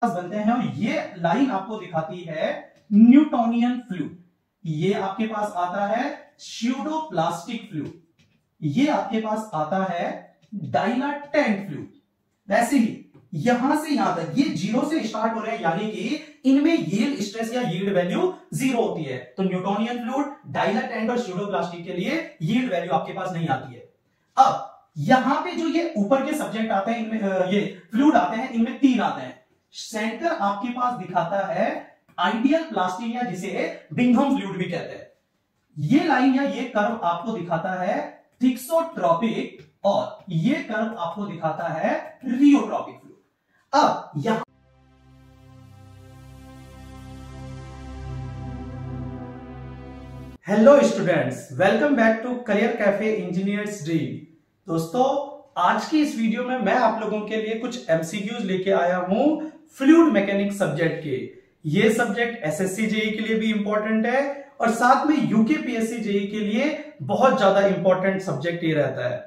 बनते हैं और ये लाइन आपको दिखाती है न्यूटोनियन फ्लूइड। ये आपके पास आता है स्यूडोप्लास्टिक फ्लूइड, ये आपके पास आता है डाइलाटेंट फ्लूइड। वैसे ही यहां से यहां तक ये जीरो से स्टार्ट हो रहे हैं, यानी कि इनमें यील्ड स्ट्रेस या यील्ड वैल्यू जीरो होती है। तो न्यूटोनियन फ्लूइड, डाइलाटेंट और स्यूडोप्लास्टिक के लिए यील्ड वैल्यू आपके पास नहीं आती है। अब यहां पे जो ये ऊपर के सब्जेक्ट आते हैं, इनमें ये फ्लूइड आते हैं, इनमें तीन आते हैं। सेंटर आपके पास दिखाता है आइडियल प्लास्टिक या जिसे बिंघम फ्लूइड भी कहते हैं। ये लाइन या ये कर्व आपको दिखाता है थिक्सोट्रोपिक और ये कर्व आपको दिखाता है रियोट्रोपिक फ्लूइड। अब यहां hello students, welcome back to career cafe engineers dream. दोस्तों, आज की इस वीडियो में मैं आप लोगों के लिए कुछ एमसीक्यूज लेके आया हूं फ्लूइड मैकेनिक्स सब्जेक्ट के। ये सब्जेक्ट एसएससी जेई के लिए भी इंपॉर्टेंट है और साथ में यूकेपीएससी जेई के लिए बहुत ज्यादा इंपॉर्टेंट सब्जेक्ट ये रहता है।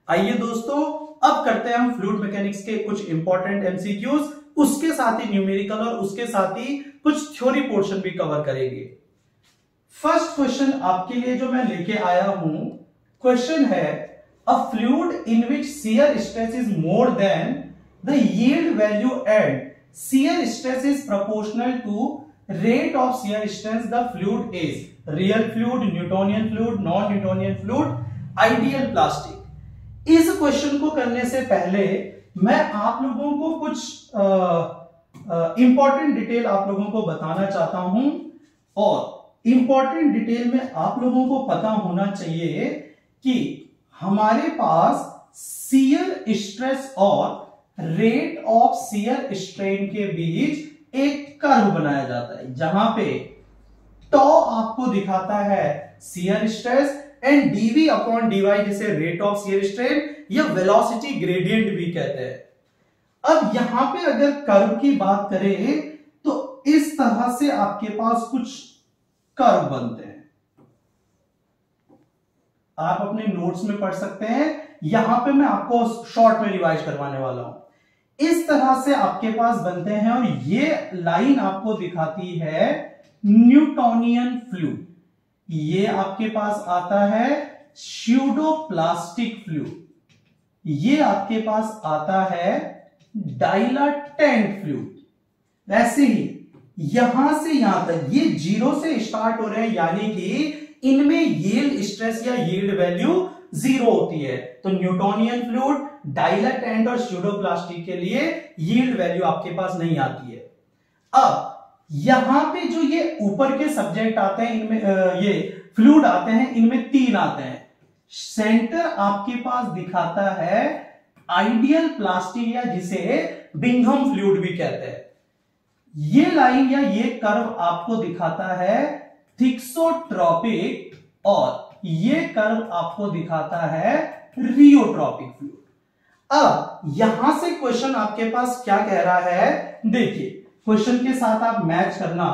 आइए दोस्तों, अब करते हैं हम फ्लूइड मैकेनिक्स के कुछ इंपॉर्टेंट एमसीक्यूज, उसके साथ ही न्यूमेरिकल और उसके साथ ही कुछ थ्योरी पोर्शन भी कवर करेंगे। फर्स्ट क्वेश्चन आपके लिए जो मैं लेके आया हूं, क्वेश्चन है a fluid in which shear stress is more than the yield value and shear stress is proportional to rate of shear stress the fluid is real fluid, Newtonian fluid, non Newtonian fluid, ideal plastic. इस question को करने से पहले मैं आप लोगों को कुछ इंपॉर्टेंट डिटेल आप लोगों को बताना चाहता हूं और इंपॉर्टेंट डिटेल में आप लोगों को पता होना चाहिए कि हमारे पास शियर स्ट्रेस और रेट ऑफ शियर स्ट्रेन के बीच एक कर्व बनाया जाता है, जहां पे टॉ आपको दिखाता है shear stress and dv upon D Y जिसे रेट ऑफ शियर स्ट्रेन या वेलोसिटी ग्रेडियंट भी कहते हैं। अब यहां पे अगर कर्व की बात करें तो इस तरह से आपके पास कुछ कर्व बनते हैं, आप अपने नोट्स में पढ़ सकते हैं। यहां पे मैं आपको शॉर्ट में रिवाइज करवाने वाला हूं। इस तरह से आपके पास बनते हैं और ये लाइन आपको दिखाती है न्यूटोनियन फ्लूइड। ये आपके पास आता है स्यूडोप्लास्टिक फ्लूइड, ये आपके पास आता है डाइलाटेंट फ्लूइड। वैसे ही यहां से यहां तक ये जीरो से स्टार्ट हो रहे हैं, यानी कि इनमें यील्ड स्ट्रेस या यील्ड वैल्यू जीरो होती है। तो न्यूटोनियन फ्लूइड, डाइलाटेंट और स्यूडोप्लास्टिक के लिए यील्ड वैल्यू आपके पास नहीं आती है। अब यहां पे जो ये ऊपर के सब्जेक्ट आते हैं, इनमें ये फ्लूइड आते हैं, इनमें तीन आते हैं। सेंटर आपके पास दिखाता है आइडियल प्लास्टिक या जिसे बिंघम फ्लूइड भी कहते हैं। ये लाइन या ये कर्व आपको दिखाता है थिक्सोट्रोपिक और ये कर्व आपको दिखाता है रियोट्रोपिक फ्लूइड। अब यहां से क्वेश्चन आपके पास क्या कह रहा है, देखिए क्वेश्चन के साथ आप मैच करना।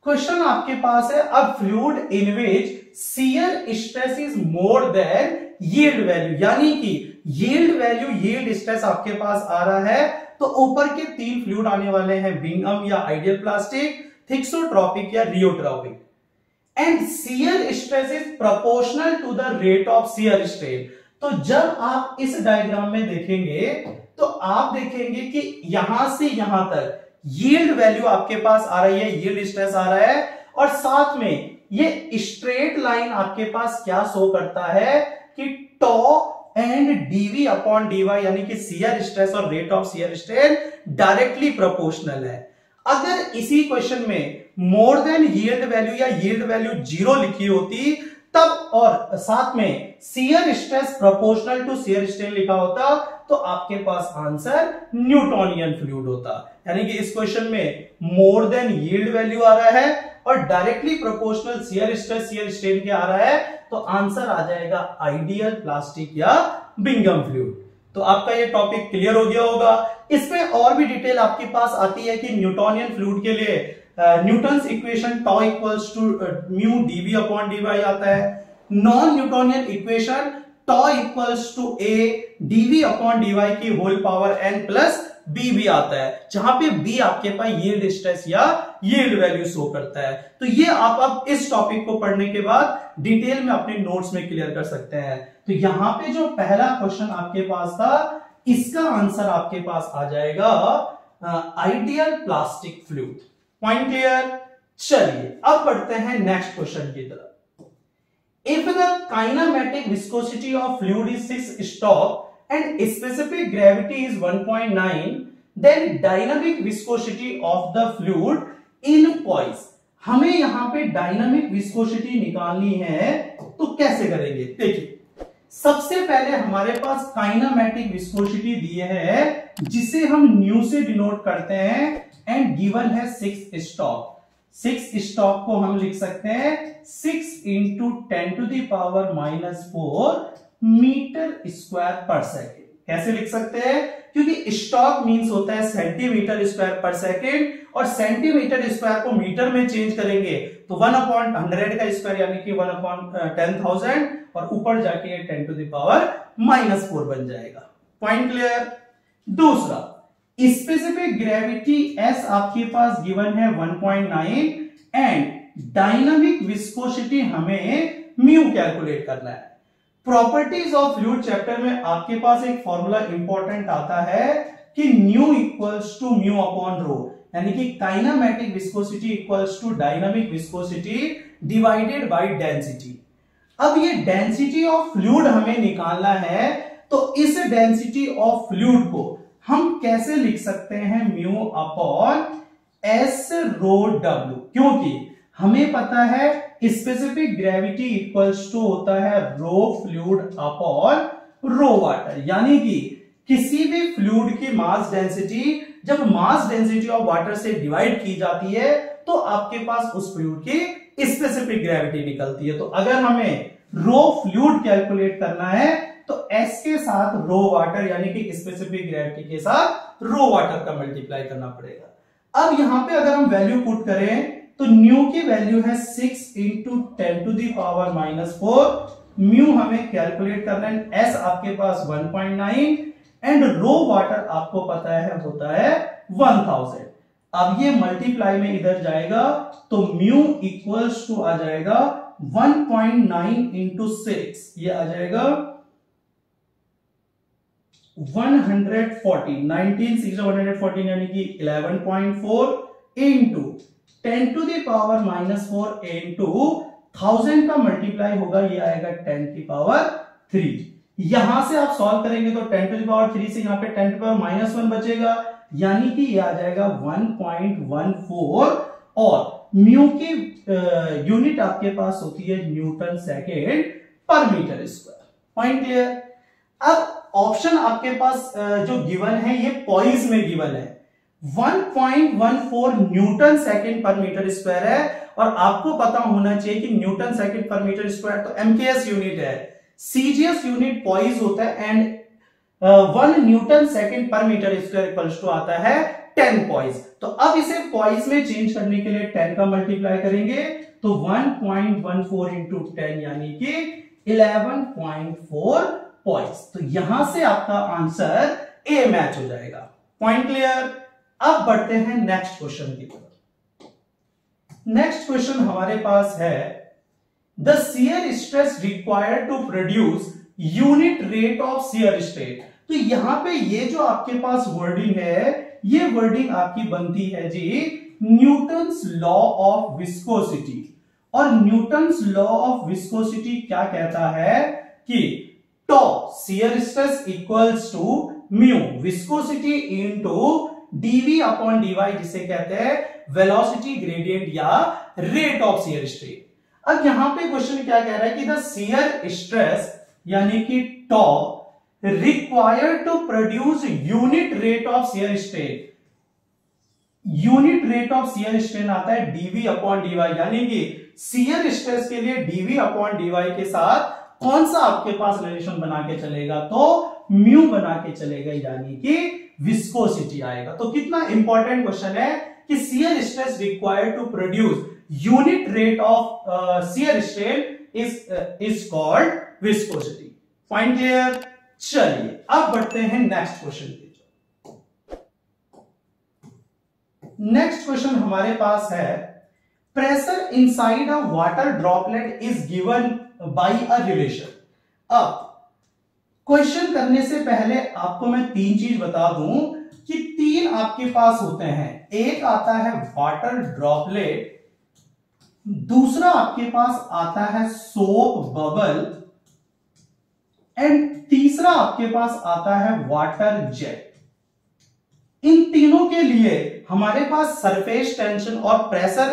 क्वेश्चन आपके पास है a fluid in which shear stress is more than yield value, यानी कि यील्ड वैल्यू, यील्ड स्ट्रेस आपके पास आ रहा है। तो ऊपर के तीन फ्लूइड आने वाले हैं बिंघम या आइडियल प्लास्टिक, थिक्सोट्रोपिक या rheotropic. And shear stress is proportional to the rate of shear strain. तो जब आप इस डायग्राम में देखेंगे तो आप देखेंगे कि यहां से यहां तक यील्ड वैल्यू आपके पास आ रही है, यील्ड स्ट्रेस आ रहा है और साथ में ये स्ट्रेट लाइन आपके पास क्या शो करता है कि tau and dv upon dy यानी कि शियर स्ट्रेस और rate of shear strain directly proportional है। अगर इसी क्वेश्चन में मोर देन यील्ड वैल्यू या यील्ड वैल्यू जीरो लिखी होती तब और साथ में shear stress proportional to shear strain लिखा होता तो आपके पास आंसर न्यूटोनियन फ्लूइड होता। यानी कि इस क्वेश्चन में मोर देन यील्ड वैल्यू आ रहा है और directly proportional shear stress shear strain के आ रहा है, तो आंसर आ जाएगा आइडियल प्लास्टिक या बिंघम फ्लूइड। तो आपका ये टॉपिक क्लियर हो गया होगा। इसमें और भी डिटेल आपके पास आती है कि न्यूटोनियन फ्लूइड के लिए Newton's equation tau equals to mu DV upon DY आता है। Non Newtonian equation tau equals to A DV upon DY की whole power N plus B भी आता है, जहां पे बी आपके पास यील्ड स्ट्रेस या यील्ड वैल्यू शो करता है। तो ये आप अब इस टॉपिक को पढ़ने के बाद डिटेल में अपने नोट्स में क्लियर कर सकते हैं। तो यहां पे जो पहला क्वेश्चन आपके पास था, इसका आंसर आपके पास आ जाएगा ideal plastic fluid. Point clear? चलिए अब बढ़ते हैं नेक्स्ट क्वेश्चन की तरफ। If the kinematic viscosity of fluid is 6 stop and specific gravity is 1.9, then dynamic viscosity of the fluid in poise। हमें यहां पे डायनामिक विस्कोसिटी निकालनी है, तो कैसे करेंगे? देखिए, सबसे पहले हमारे पास काइनामेटिक विस्कोसिटी दी है, जिसे हम न्यू से डिनोट करते हैं, एंड गिवन है 6 स्टॉप। 6 स्टॉक को हम लिख सकते हैं 6 इंटू 10⁻⁻⁴ मीटर स्क्वायर पर सेकेंड। कैसे लिख सकते हैं? क्योंकि स्टॉक मींस होता है सेंटीमीटर स्क्वायर पर सेकेंड, और सेंटीमीटर स्क्वायर को मीटर में चेंज करेंगे तो 1/100 का स्क्वायर यानी कि 1/10,000, और ऊपर जाके ये 10⁻⁻⁴ बन जाएगा। Point clear? दूसरा, स्पेसिफिक ग्रेविटी S आपके पास गिवन है 1.9 एंड डायनामिक विस्कोसिटी हमें म्यू कैलकुलेट करना है। प्रॉपर्टीज ऑफ फ्लूइड चैप्टर में आपके पास एक फॉर्मूला इंपॉर्टेंट आता है कि nu equals to mu upon rho, यानी कि kinematic viscosity equals to dynamic viscosity divided by density. अब ये डेंसिटी ऑफ फ्लूइड हमें निकालना है, तो इस डेंसिटी ऑफ फ्लूइड को हम कैसे लिख सकते हैं? म्यू अपॉन एस रो डब्ल्यू, क्योंकि हमें पता है स्पेसिफिक ग्रेविटी इक्वल्स टू होता है रो फ्लूइड अपॉन रो वाटर, यानी कि किसी भी फ्लूइड की मास डेंसिटी जब मास डेंसिटी ऑफ वाटर से डिवाइड की जाती है, तो आपके पास उस फ्लूइड की स्पेसिफिक ग्रेविटी निकलती है। तो अगर हमें रो फ्लूइड कैलकुलेट करना है, तो S के साथ रो वाटर यानी कि स्पेसिफिक ग्रेविटी के साथ रो वाटर का मल्टीप्लाई करना पड़ेगा। अब यहां पे अगर हम वैल्यू पुट करें, तो न्यू की वैल्यू है 6 इंटू 10⁻⁻⁴, म्यू हमें कैलकुलेट करना है, S आपके पास 1.9 एंड रो वाटर आपको पता है होता है 1000। अब ये मल्टीप्लाई में इधर जाएगा, तो म्यू इक्वल्स टू आ जाएगा 1.9 इंटू 6, ये आ जाएगा 140, 19 6 114 यानी कि 11.4 इंटू 10⁻⁻⁴ इंटू 1000 का मल्टीप्लाई होगा, ये आएगा 10⁻3। यहां से आप सॉल्व करेंगे तो 10⁻3 से यहां पे 10⁻⁻1 बचेगा, यानी कि ये आ जाएगा 1.14, और म्यू की यूनिट आपके पास होती है न्यूटन सेकेंड पर मीटर स्क्वायर। Point clear? अब ऑप्शन आपके पास जो गिवन है ये पॉइज में गिवन है, 1.14 न्यूटन सेकेंड पर मीटर स्क्वायर है, और आपको पता होना चाहिए कि न्यूटन सेकेंड पर मीटर स्क्वायर तो एमकेएस यूनिट है, सीजीएस यूनिट पॉइज होता है, एंड 1 न्यूटन सेकेंड पर मीटर स्क्वायर इक्वल्स टू आता है 10 पॉइज। तो अब इसे पॉइज में चेंज करने के लिए 10 का मल्टीप्लाई करेंगे, तो 1.14 इंटू 10 यानी कि 11.4 पॉइज। तो यहां से आपका आंसर ए मैच हो जाएगा। Point clear? अब बढ़ते हैं नेक्स्ट क्वेश्चन की तरफ। नेक्स्ट क्वेश्चन हमारे पास है the shear stress required to produce unit rate of shear stress. तो यहां पे ये जो आपके पास वर्डिंग है, ये वर्डिंग आपकी बनती है जी न्यूटन्स लॉ ऑफ विस्कोसिटी। और न्यूटन्स लॉ ऑफ विस्कोसिटी क्या कहता है कि tau shear stress equals to mu viscosity into DV upon D Y, जिसे कहते हैं वेलोसिटी ग्रेडियंट या रेट ऑफ शियर स्ट्रेस। अब यहां पे क्वेश्चन क्या कह रहा है कि द शियर स्ट्रेस यानी कि tau required to produce unit rate of shear strain. Unit rate of shear strain आता है डीवी अपॉन डीवाई, यानी कि शियर स्ट्रेस के लिए डीवी अपॉन डीवाई के साथ कौन सा आपके पास रिलेशन बना के चलेगा? तो म्यू बना के चलेगा, यानी कि विस्कोसिटी आएगा। तो कितना इंपॉर्टेंट क्वेश्चन है कि shear stress required to produce unit rate of shear strain is called viscosity. Point clear? चलिए अब बढ़ते हैं नेक्स्ट क्वेश्चन की। नेक्स्ट क्वेश्चन हमारे पास है, pressure inside a water droplet is given by a relation. अब क्वेश्चन करने से पहले आपको मैं तीन चीज बता दूं कि तीन आपके पास होते हैं। एक आता है वाटर ड्रॉपलेट, दूसरा आपके पास आता है सोप बबल, एंड तीसरा आपके पास आता है वाटर जेट। इन तीनों के लिए हमारे पास सरफेस टेंशन और प्रेशर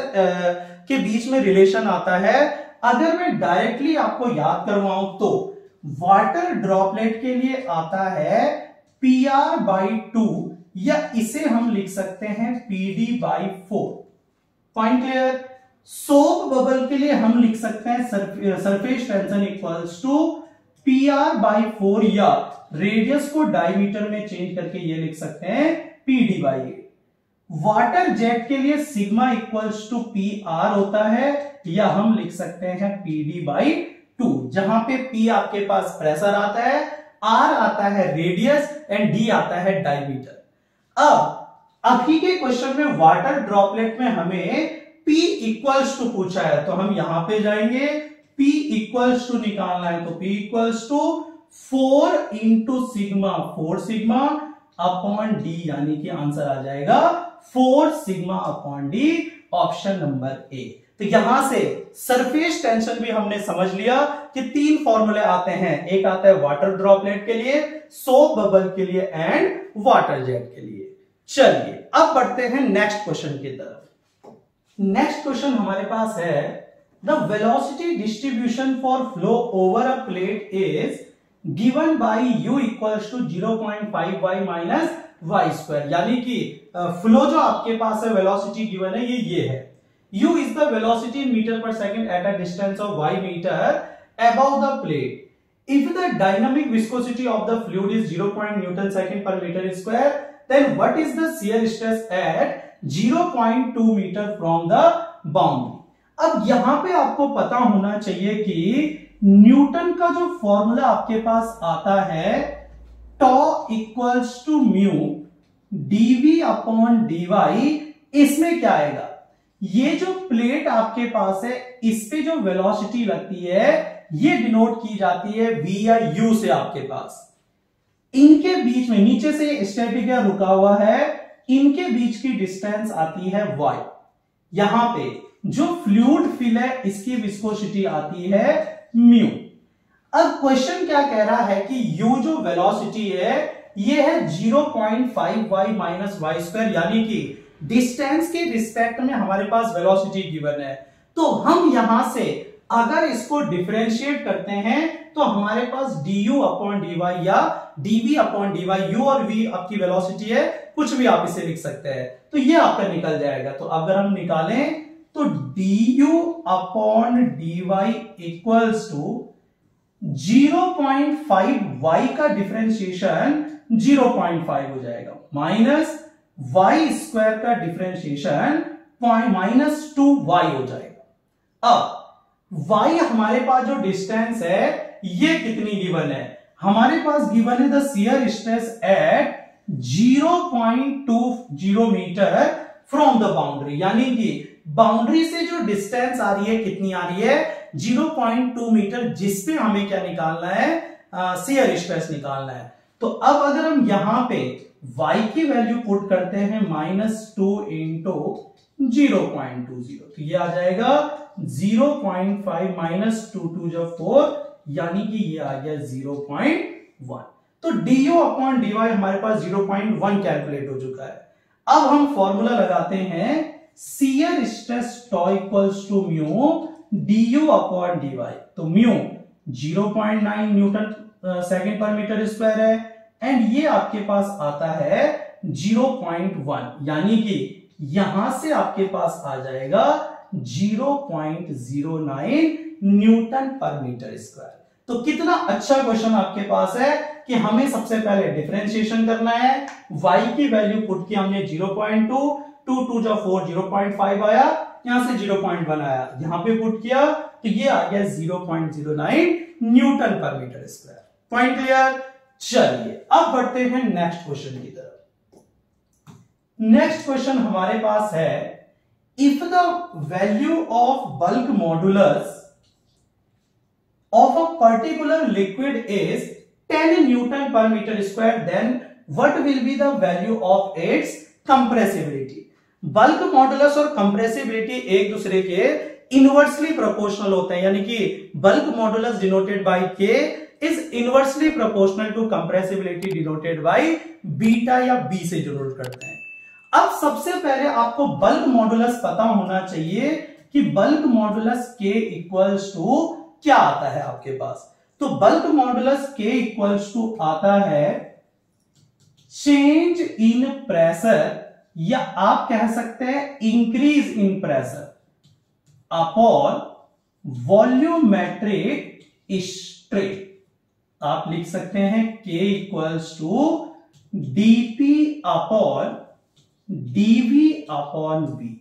के बीच में रिलेशन आता है। अगर मैं डायरेक्टली आपको याद करवाऊं तो वाटर ड्रॉपलेट के लिए आता है PR/2, या इसे हम लिख सकते हैं PD/4। Point clear. Soap bubble के लिए हम लिख सकते हैं surface tension equals to PR/4, या रेडियस को डायमीटर में चेंज करके ये लिख सकते हैं PD/8। वाटर जेट के लिए सिग्मा इक्वल्स टू PR होता है, या हम लिख सकते हैं PD/2, जहां पे P आपके पास प्रेशर आता है, R आता है रेडियस, एंड D आता है डायमीटर। अब अभी के क्वेश्चन में वाटर ड्रॉपलेट में हमें P इक्वल्स टू पूछा है, तो हम यहां पे जाएंगे, P इक्वल्स टू निकालना है, तो P equals to 4 into sigma, 4 sigma upon D, यानी कि आंसर आ जाएगा 4 sigma upon D, option number A. तो यहां से सरफेस टेंशन भी हमने समझ लिया कि तीन फॉर्मूले आते हैं, एक आता है वाटर ड्रॉपलेट के लिए, सोप बबल के लिए, एंड वाटर जेट के लिए। चलिए अब बढ़ते हैं नेक्स्ट क्वेश्चन की तरफ। नेक्स्ट क्वेश्चन हमारे पास है, the velocity distribution for flow over a plate is given by u equals to 0.5y minus y square, यानी कि फ्लो जो आपके पास है वेलोसिटी गिवन है ये है। u is the velocity in meter per second at a distance of y meter above the plate. If the dynamic viscosity of the fluid is 0. Newton second per meter square, then what is the shear stress at 0.2 meter from the boundary? अब यहां पे आपको पता होना चाहिए कि Newton का जो फॉर्मूला आपके पास आता है, tau equals to mu dv upon dy, इसमें क्या आएगा, ये जो प्लेट आपके पास है इस पे जो वेलोसिटी लगती है ये डिनोट की जाती है v या u से। आपके पास इनके बीच में, नीचे से स्टैटिक या रुका हुआ है, इनके बीच की डिस्टेंस आती है y। यहां पे जो फ्लूइड फिल है इसकी विस्कोसिटी आती है म्यू। अब क्वेश्चन क्या कह रहा है कि u जो वेलोसिटी है ये है 0.5y माइनस वाई स्क्वायर, यानी कि डिस्टेंस के रिस्पेक्ट में हमारे पास वेलोसिटी गिवन है। तो हम यहां से अगर इसको डिफरेंशिएट करते हैं तो हमारे पास du अपॉन dy या dv अपॉन dy, u और v आपकी वेलोसिटी है, कुछ भी आप इसे लिख सकते हैं, तो ये आपका निकल जाएगा। तो अगर हम निकालें तो du upon dy equals to 0.5y का डिफरेंशिएशन 0.5 हो जाएगा, माइनस y स्क्वायर का डिफरेंशिएशन -2y हो जाएगा। अब y हमारे पास जो डिस्टेंस है ये कितनी गिवन है, हमारे पास गिवन है the shear stress at 0.20 metre from the boundary, यानी कि बाउंड्री से जो डिस्टेंस आ रही है कितनी आ रही है 0.2 मीटर, जिसपे हमें क्या निकालना है, शियर स्ट्रेस निकालना है। तो अब अगर हम यहां पे y की वैल्यू पुट करते हैं -2 इंटू 0.20, तो ये आ जाएगा 0.5 माइनस 2 जब 4, यानी कि ये आ गया 0.1। तो du अपॉन dy हमारे पास 0.1 कैलकुलेट हो चुका है। अब हम फॉर्मूला लगाते हैं, shear stress tau equals to mu du upon dy, तो म्यू 0.9 न्यूटन सेकेंड पर मीटर स्क्वायर है, एंड ये आपके पास आता है 0.1, यानी कि यहां से आपके पास आ जाएगा 0.09 न्यूटन पर मीटर स्क्वायर। तो कितना अच्छा क्वेश्चन आपके पास है कि हमें सबसे पहले डिफरेंशिएशन करना है, y की वैल्यू पुट की हमने 0.2, 2 जा 4, 0.5 आया, यहां से 0.1 आया, यहां पे पुट किया तो ये आ गया 0.09 न्यूटन पर मीटर स्क्वायर। Point clear. चलिए अब बढ़ते हैं नेक्स्ट क्वेश्चन की तरफ। नेक्स्ट क्वेश्चन हमारे पास है, if the value of bulk modulus of a particular liquid is 10 Newton per meter square, then what will be the value of its compressibility? Bulk modulus और कंप्रेसिबिलिटी एक दूसरे के inversely proportional होते हैं, यानी कि bulk modulus denoted by K is inversely proportional to compressibility denoted by beta या B से डिनोट करते हैं। अब सबसे पहले आपको बल्क मॉडुलस पता होना चाहिए कि bulk modulus K equals to क्या आता है आपके पास। तो bulk modulus K equals to आता है चेंज इन प्रेशर, या आप कह सकते हैं increase in pressure upon volumetric strain. आप लिख सकते हैं K equals to dP upon dV upon V।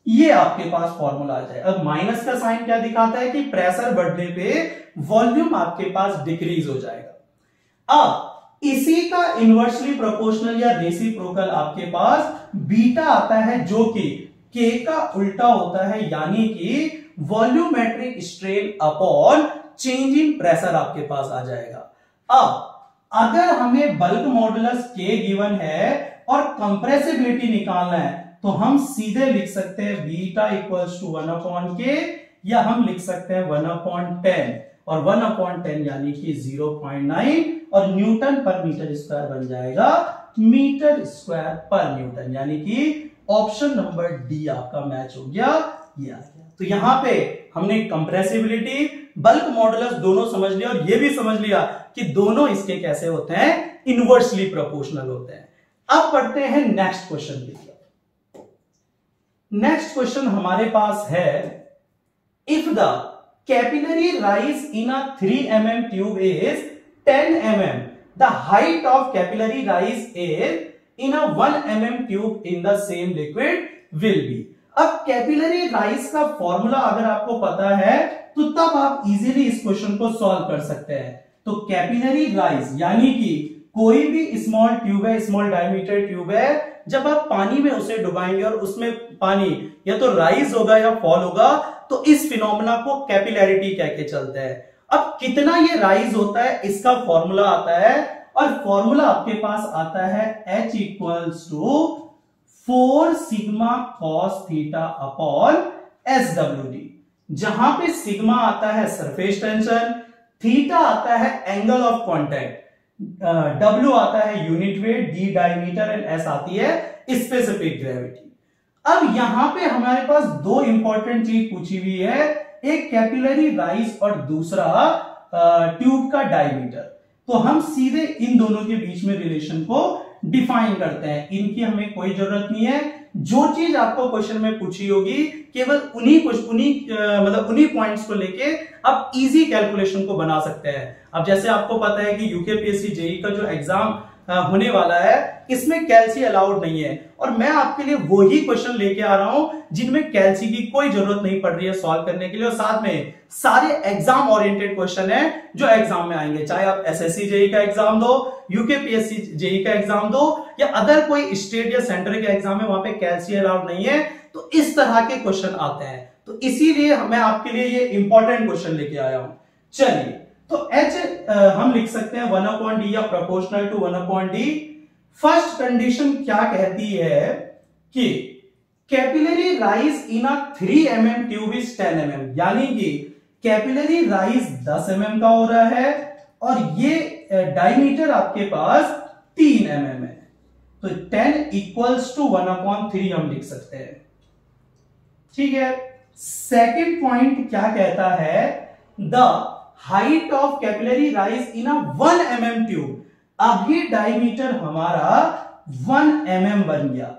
ये आपके पास फॉर्मूला आ जाए। अब माइनस का साइन क्या दिखाता है कि प्रेशर बढ़ने पे वॉल्यूम आपके पास डिक्रीज हो जाएगा। अब इसी का इनवर्सली प्रोपोर्शनल या रेसिप्रोकल आपके पास बीटा आता है, जो कि K का उल्टा होता है, यानी कि volumetric strain upon change in pressure आपके पास आ जाएगा। अब अगर हमें बल्क मॉडुलस K गिवन है और कंप्रेसिबिलिटी निकालना है, तो हम सीधे लिख सकते हैं beta equals to 1 upon K, या हम लिख सकते हैं 1 अपॉन 10, और 1 अपॉन 10 यानी कि 0.9, और न्यूटन पर मीटर स्क्वायर बन जाएगा मीटर स्क्वायर पर न्यूटन, यानी कि ऑप्शन नंबर डी आपका मैच हो गया, ये आ गया। तो यहां पे हमने कंप्रेसिबिलिटी, बल्क मॉडुलस दोनों समझ लिया, और ये भी समझ लिया कि दोनों इसके कैसे होते हैं, इनवर्सली प्रोपोर्शनल होते हैं। अब पढ़ते हैं नेक्स्ट क्वेश्चन की तरफ। नेक्स्ट क्वेश्चन हमारे पास है, if the capillary rise in a 3 mm tube is 10 mm, the height of capillary rise is in a 1 mm tube in the same liquid will be. अब कैपिलरी राइज का formula अगर आपको पता है तो तब आप इजीली इस क्वेश्चन को सॉल्व कर सकते हैं। तो कैपिलरी राइज यानी कि कोई भी स्मॉल ट्यूब है, स्मॉल डायमीटर ट्यूब है, जब आप पानी में उसे डुबाएंगे और उसमें पानी या तो राइज होगा या फॉल होगा, तो इस फिनोमेना को कैपिलैरिटी कह के चलते हैं। अब कितना ये राइज होता है इसका फॉर्मूला आता है, और फॉर्मूला आपके पास आता है H equals to 4 sigma cos theta upon SWD, जहां पे सिग्मा आता है सरफेस टेंशन, थीटा आता है एंगल ऑफ कांटेक्ट, W आता है unit weight, D diameter, and S आती है स्पेसिफिक ग्रेविटी। अब यहां पे हमारे पास दो इंपॉर्टेंट चीज पूछी हुई है, एक कैपिलरी राइज और दूसरा ट्यूब का डायमीटर। तो हम सीधे इन दोनों के बीच में रिलेशन को डिफाइन करते हैं, इनकी हमें कोई जरूरत नहीं है। जो चीज आपको क्वेश्चन में पूछी होगी केवल उन्हीं पॉइंट्स को लेके आप इजी कैलकुलेशन को बना सकते हैं। अब जैसे आपको पता है कि यूकेपीएससी जेईई का जो एग्जाम होने वाला है, इसमें कैल्सी अलाउड नहीं है, और मैं आपके लिए वही क्वेश्चन लेके आ रहा हूं जिनमें कैल्सी की कोई जरूरत नहीं पड़ रही है सॉल्व करने के लिए, और साथ में सारे एग्जाम ओरिएंटेड क्वेश्चन है जो एग्जाम में आएंगे, चाहे आप एसएससी जेईई का एग्जाम दो, यूकेपीएससी जेईई का एग्जाम दो, या अदर कोई स्टेट या सेंटर के एग्जाम है, वहां पे कैल्सी अलाउड नहीं है। तो इस तरह के क्वेश्चन आते हैं, तो इसीलिए मैं आपके लिए ये इंपॉर्टेंट क्वेश्चन लेके आया हूं। चलिए, तो H हम लिख सकते हैं 1 अपॉन डी या proportional to 1 upon D. First condition क्या कहती है कि capillary rise in a 3 mm tube is 10 mm, यानी कि कैपिलरी राइज 10 mm का हो रहा है, और ये डायमीटर आपके पास 3 mm है, तो 10 इक्वल्स टू 1 अपॉन 3 हम लिख सकते हैं। ठीक है, सेकेंड पॉइंट क्या कहता है, the height of capillary rise in a 1 mm tube. अभी डायमीटर हमारा 1 mm बन गया,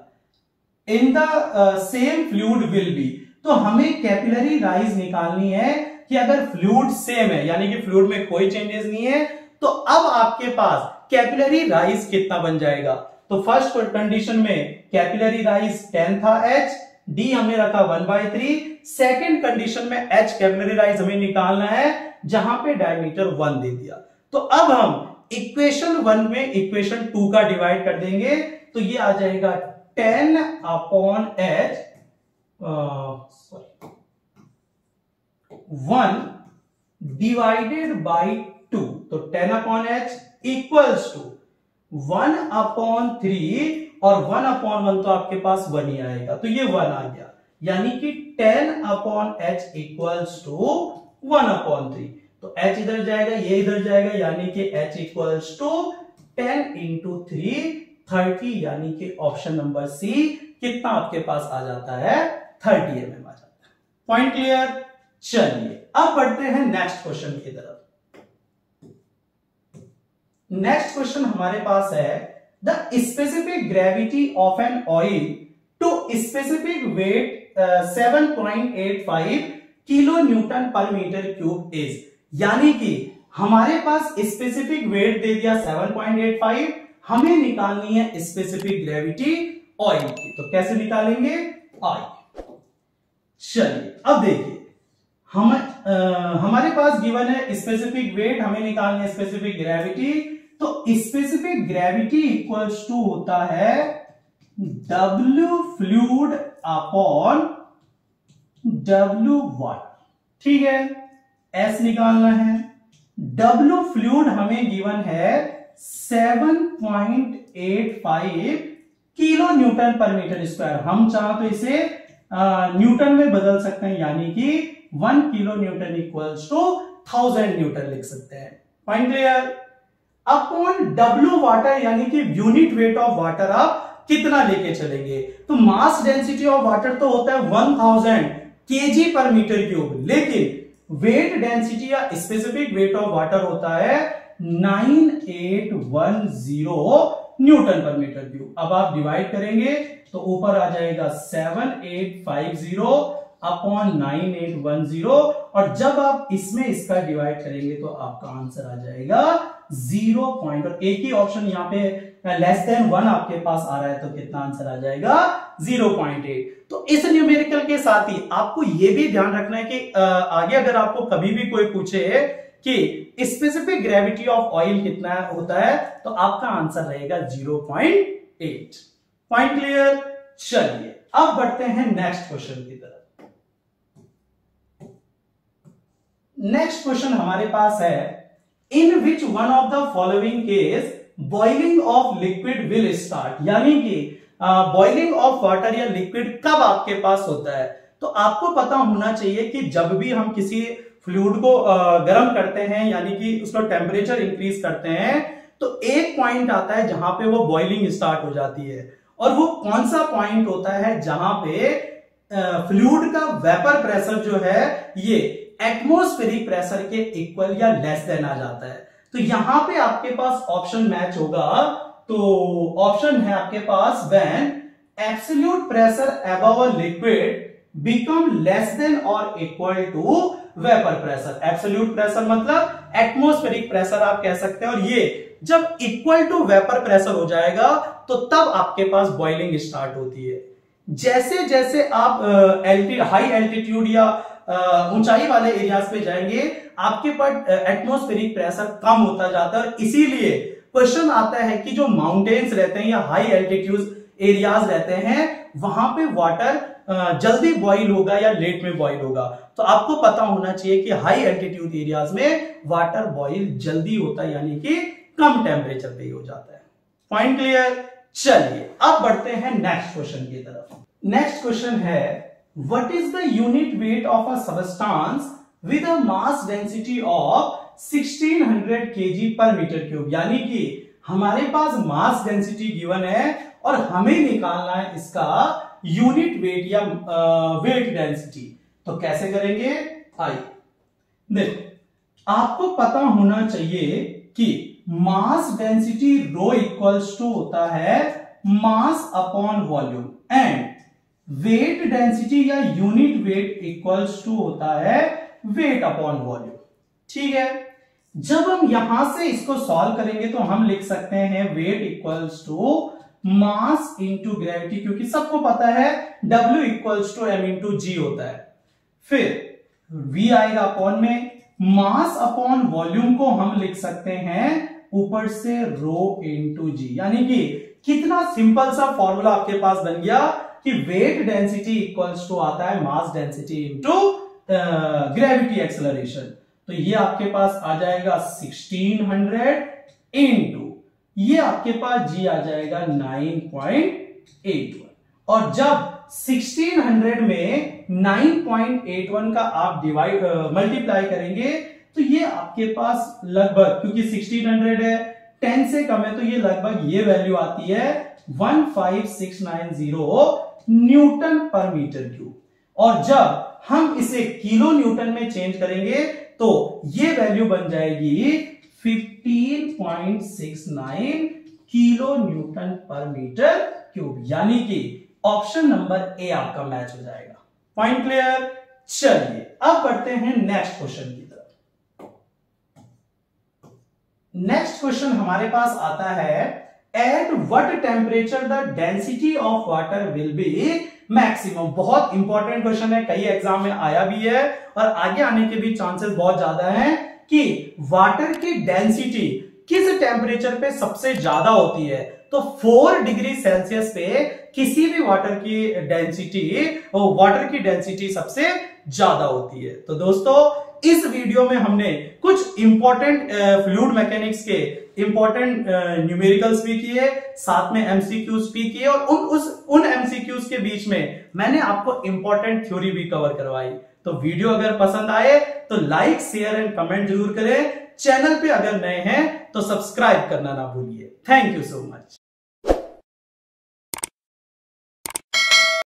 in the same fluid will be. तो हमें कैपिलरी राइज निकालनी है कि अगर फ्लूइड सेम है, यानी कि फ्लूइड में कोई चेंजेस नहीं है, तो अब आपके पास कैपिलरी राइज कितना बन जाएगा। तो फर्स्ट कंडीशन में कैपिलरी राइज 10 था, H, D हमने रखा 1/3। सेकेंड कंडीशन में H कैपिलरी राइज हमें निकालना है, जहां पे डायमीटर 1 दे दिया। तो अब हम इक्वेशन 1 में इक्वेशन 2 का डिवाइड कर देंगे, तो ये आ जाएगा 10 अपॉन h 1 डिवाइडेड बाई 2, तो 10 upon h equals to 1 upon 3 और 1 अपॉन 1 तो आपके पास 1 ही आएगा, तो ये 1 आ गया, यानी कि 10 upon h equals to 1 upon 3। तो h इधर जाएगा, ये इधर जाएगा, यानी कि h इक्वल्स टू 10 इंटू 3 30, यानी कि ऑप्शन नंबर सी कितना आपके पास आ जाता है 30 mm आ जाता है। Point clear. चलिए अब बढ़ते हैं नेक्स्ट क्वेश्चन की तरफ। नेक्स्ट क्वेश्चन हमारे पास है the specific gravity of an oil to specific weight 7.85 kilo newton पर मीटर क्यूब इज, यानी कि हमारे पास स्पेसिफिक वेट दे दिया 7.85, हमें निकालनी है स्पेसिफिक ग्रेविटी ऑयल की, तो कैसे निकालेंगे आइए। चलिए अब देखिए हमारे पास गिवन है स्पेसिफिक वेट, हमें निकालनी है स्पेसिफिक ग्रेविटी, तो स्पेसिफिक ग्रेविटी इक्वल्स टू होता है W fluid upon W water, ठीक है, S निकालना है। W फ्लूइड हमें गिवन है 7.85 किलो न्यूटन पर मीटर स्क्वायर, हम चाहें तो इसे न्यूटन में बदल सकते हैं, यानी कि 1 kilo newton equals to 1000 newton लिख सकते हैं। Point clear. Upon W water, यानी कि यूनिट वेट ऑफ वाटर आप कितना लेके चलेंगे, तो मास डेंसिटी ऑफ वाटर तो होता है 1000 kg पर मीटर क्यूब, लेकिन वेट डेंसिटी या स्पेसिफिक वेट ऑफ वाटर होता है 9810 न्यूटन पर मीटर क्यूब। अब आप डिवाइड करेंगे तो ऊपर आ जाएगा 7850 अपॉन 9810, और जब आप इसमें इसका डिवाइड करेंगे तो आपका आंसर आ जाएगा 0 पॉइंट, और एक ही ऑप्शन यहाँ पे लेस देन 1 आपके पास आ रहा है, तो कितना आंसर आ जाएगा 0.8। तो इस न्यूमेरिकल के साथ ही आपको यह भी ध्यान रखना है कि आगे अगर आपको कभी भी कोई पूछे कि स्पेसिफिक ग्रेविटी ऑफ ऑयल कितना होता है, तो आपका आंसर रहेगा 0.8। Point clear. चलिए अब बढ़ते हैं नेक्स्ट क्वेश्चन की तरफ। नेक्स्ट क्वेश्चन हमारे पास है in which one of the following case boiling of liquid will start, यानी कि बॉइलिंग ऑफ वाटर या लिक्विड कब आपके पास होता है। तो आपको पता होना चाहिए कि जब भी हम किसी फ्लूइड को गर्म करते हैं, यानी कि उसका टेम्परेचर इंक्रीज करते हैं, तो एक पॉइंट आता है जहां पे वो बॉइलिंग स्टार्ट हो जाती है, और वो कौन सा पॉइंट होता है जहां पे फ्लूइड का वेपर प्रेशर जो है ये एटमॉस्फेरिक प्रेशर के इक्वल या लेस देन आ जाता है। तो यहां पे आपके पास ऑप्शन मैच होगा, तो ऑप्शन है आपके पास when absolute pressure above a liquid become less than और equal to vapour pressure. Absolute pressure मतलब एटमॉस्फेरिक प्रेशर आप कह सकते हैं, और ये जब इक्वल टू वेपर प्रेशर हो जाएगा तो तब आपके पास बॉइलिंग स्टार्ट होती है। जैसे जैसे आप हाई एल्टीट्यूड या ऊंचाई वाले एरियाज पे जाएंगे, आपके पास एटमॉस्फेरिक प्रेशर कम होता जाता है, और इसीलिए क्वेश्चन आता है कि जो माउंटेन्स रहते हैं या हाई एल्टीट्यूड एरियाज रहते हैं, वहां पे वाटर जल्दी बॉईल होगा या लेट में बॉईल होगा। तो आपको पता होना चाहिए कि हाई एल्टीट्यूड एरियाज में वाटर बॉईल जल्दी होता है, यानी कि कम टेम्परेचर पे ही हो जाता है। Point clear. चलिए अब बढ़ते हैं नेक्स्ट क्वेश्चन की तरफ। नेक्स्ट क्वेश्चन है what is the unit weight of a substance with a mass density of 1600 kg पर मीटर क्यूब, यानी कि हमारे पास मास डेंसिटी गिवन है और हमें निकालना है इसका यूनिट वेट या वेट डेंसिटी। तो कैसे करेंगे आइए देखो, आपको पता होना चाहिए कि mass density rho equals to होता है mass upon volume, and weight density या यूनिट वेट इक्वल्स टू होता है वेट अपॉन वॉल्यूम। ठीक है, जब हम यहां से इसको सॉल्व करेंगे तो हम लिख सकते हैं weight equals to mass into gravity, क्योंकि सबको पता है W equals to M into G होता है। फिर V आएगा अपॉन में, मास अपॉन वॉल्यूम को हम लिख सकते हैं ऊपर से रो इंटू जी, यानी कि कितना सिंपल सा फॉर्मूला आपके पास बन गया कि वेट डेंसिटी इक्वल्स टू आता है mass density into gravity acceleration. तो ये आपके पास आ जाएगा 1600 इनटू ये आपके पास जी आ जाएगा 9.81। और जब 1600 में 9.81 का आप डिवाइड मल्टीप्लाई करेंगे तो ये आपके पास लगभग, क्योंकि 1600 है 10 से कम है, तो ये लगभग ये वैल्यू आती है 15690 न्यूटन पर मीटर क्यूब। और जब हम इसे किलो न्यूटन में चेंज करेंगे तो ये वैल्यू बन जाएगी 15.69 किलो न्यूटन पर मीटर क्यूब, यानी कि ऑप्शन नंबर ए आपका मैच हो जाएगा। Point clear? चलिए अब बढ़ते हैं नेक्स्ट क्वेश्चन की तरफ। नेक्स्ट क्वेश्चन हमारे पास आता है, at what temperature the density of water will be maximum. बहुत इंपॉर्टेंट क्वेश्चन है, कई एग्जाम में आया भी है और आगे आने के भी चांसेस बहुत ज्यादा हैं कि वाटर की डेंसिटी किस टेम्परेचर पे सबसे ज्यादा होती है। तो 4 डिग्री सेल्सियस पे किसी भी वाटर की डेंसिटी सबसे ज्यादा होती है। तो दोस्तों इस वीडियो में हमने कुछ इंपॉर्टेंट फ्लूइड मैकेनिक्स के इंपॉर्टेंट न्यूमेरिकल्स भी किए, साथ में एमसीक्यूज भी किए, और उन एमसीक्यूज के बीच में मैंने आपको इंपॉर्टेंट थ्योरी भी कवर करवाई। तो वीडियो अगर पसंद आए तो लाइक, शेयर एंड कमेंट जरूर करें। चैनल पे अगर नए हैं तो सब्सक्राइब करना ना भूलिए। Thank you so much.